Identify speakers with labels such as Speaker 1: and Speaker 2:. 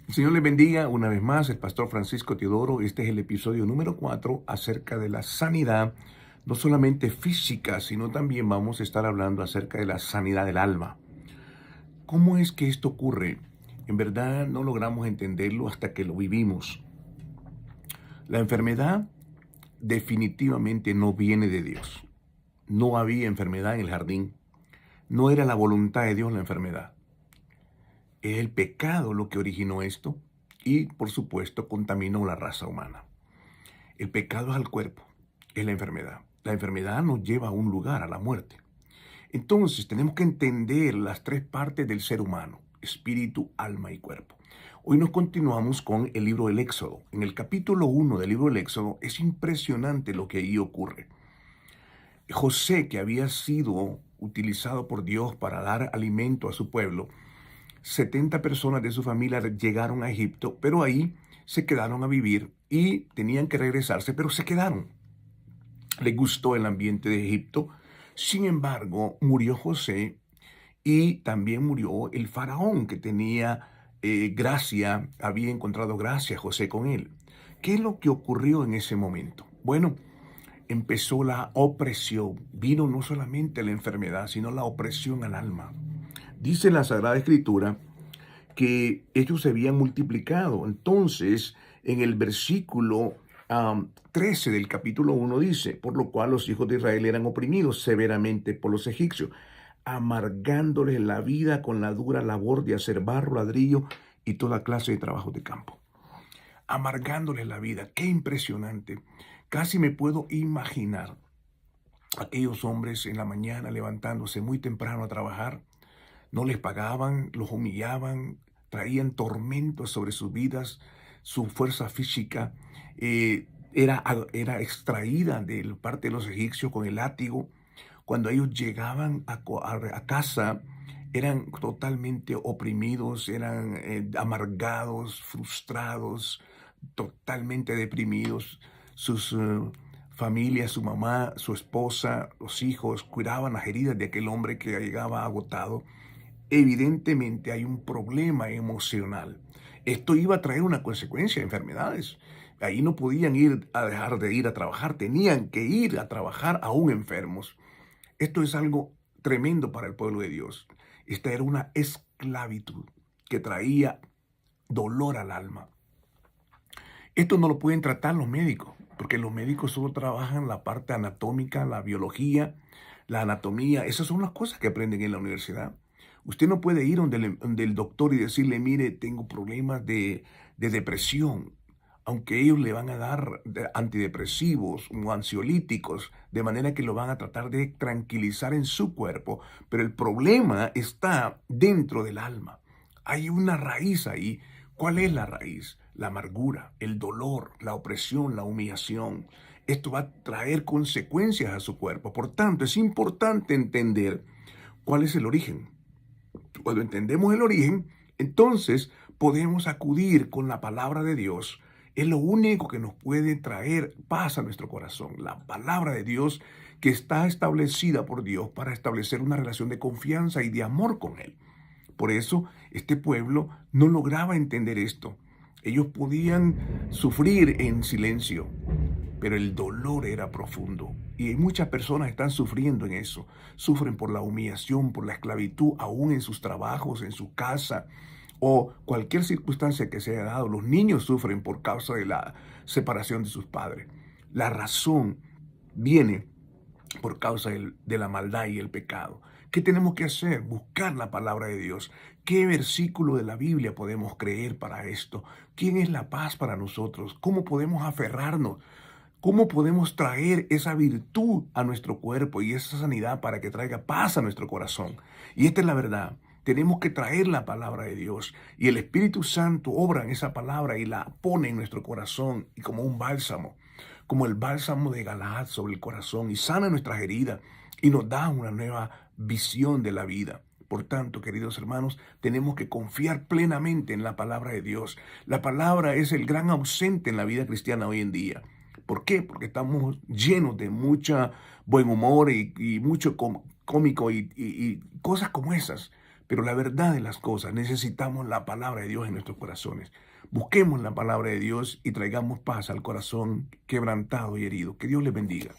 Speaker 1: El Señor les bendiga una vez más, el pastor Francisco Teodoro. Este es el episodio número 4 acerca de la sanidad, no solamente física, sino también vamos a estar hablando acerca de la sanidad del alma. ¿Cómo es que esto ocurre? En verdad no logramos entenderlo hasta que lo vivimos. La enfermedad definitivamente no viene de Dios. No había enfermedad en el jardín. No era la voluntad de Dios la enfermedad. Es el pecado lo que originó esto y, por supuesto, contaminó la raza humana. El pecado es al cuerpo, es la enfermedad. La enfermedad nos lleva a un lugar, a la muerte. Entonces, tenemos que entender las tres partes del ser humano: espíritu, alma y cuerpo. Hoy nos continuamos con el libro del Éxodo. En el capítulo 1 del libro del Éxodo es impresionante lo que ahí ocurre. José, que había sido utilizado por Dios para dar alimento a su pueblo, 70 personas de su familia llegaron a Egipto, pero ahí se quedaron a vivir y tenían que regresarse, pero se quedaron. Les gustó el ambiente de Egipto. Sin embargo, murió José y también murió el faraón, que tenía gracia, había encontrado gracia José con él. ¿Qué es lo que ocurrió en ese momento? Bueno, empezó la opresión. Vino no solamente la enfermedad, sino la opresión al alma. Dice la Sagrada Escritura que ellos se habían multiplicado. Entonces, en el versículo 13 del capítulo 1 dice: por lo cual los hijos de Israel eran oprimidos severamente por los egipcios, amargándoles la vida con la dura labor de hacer barro, ladrillo y toda clase de trabajos de campo. Amargándoles la vida. ¡Qué impresionante! Casi me puedo imaginar aquellos hombres en la mañana levantándose muy temprano a trabajar. No les pagaban, los humillaban, traían tormentos sobre sus vidas. Su fuerza física era extraída de parte de los egipcios con el látigo. Cuando ellos llegaban a casa, eran totalmente oprimidos, eran amargados, frustrados, totalmente deprimidos. Sus familias, su mamá, su esposa, los hijos, cuidaban las heridas de aquel hombre que llegaba agotado. Evidentemente hay un problema emocional. Esto iba a traer una consecuencia, enfermedades. Ahí no podían ir a dejar de ir a trabajar, tenían que ir a trabajar aún enfermos. Esto es algo tremendo para el pueblo de Dios. Esta era una esclavitud que traía dolor al alma. Esto no lo pueden tratar los médicos, porque los médicos solo trabajan la parte anatómica, la biología, la anatomía. Esas son las cosas que aprenden en la universidad. Usted no puede ir donde el doctor y decirle: mire, tengo problemas de depresión, aunque ellos le van a dar antidepresivos o ansiolíticos, de manera que lo van a tratar de tranquilizar en su cuerpo, pero el problema está dentro del alma. Hay una raíz ahí. ¿Cuál es la raíz? La amargura, el dolor, la opresión, la humillación. Esto va a traer consecuencias a su cuerpo. Por tanto, es importante entender cuál es el origen. Cuando entendemos el origen, entonces podemos acudir con la palabra de Dios. Es lo único que nos puede traer paz a nuestro corazón. La palabra de Dios, que está establecida por Dios para establecer una relación de confianza y de amor con Él. Por eso este pueblo no lograba entender esto. Ellos podían sufrir en silencio, pero el dolor era profundo. Y muchas personas están sufriendo en eso. Sufren por la humillación, por la esclavitud, aún en sus trabajos, en su casa, o cualquier circunstancia que se haya dado. Los niños sufren por causa de la separación de sus padres. La razón viene por causa de la maldad y el pecado. ¿Qué tenemos que hacer? Buscar la palabra de Dios. ¿Qué versículo de la Biblia podemos creer para esto? ¿Quién es la paz para nosotros? ¿Cómo podemos aferrarnos? ¿Cómo podemos traer esa virtud a nuestro cuerpo y esa sanidad para que traiga paz a nuestro corazón? Y esta es la verdad. Tenemos que traer la palabra de Dios, y el Espíritu Santo obra en esa palabra y la pone en nuestro corazón, y como un bálsamo, como el bálsamo de Galaad sobre el corazón, y sana nuestras heridas y nos da una nueva visión de la vida. Por tanto, queridos hermanos, tenemos que confiar plenamente en la palabra de Dios. La palabra es el gran ausente en la vida cristiana hoy en día. ¿Por qué? Porque estamos llenos de mucho buen humor y mucho cómico y cosas como esas. Pero la verdad de las cosas, necesitamos la palabra de Dios en nuestros corazones. Busquemos la palabra de Dios y traigamos paz al corazón quebrantado y herido. Que Dios les bendiga.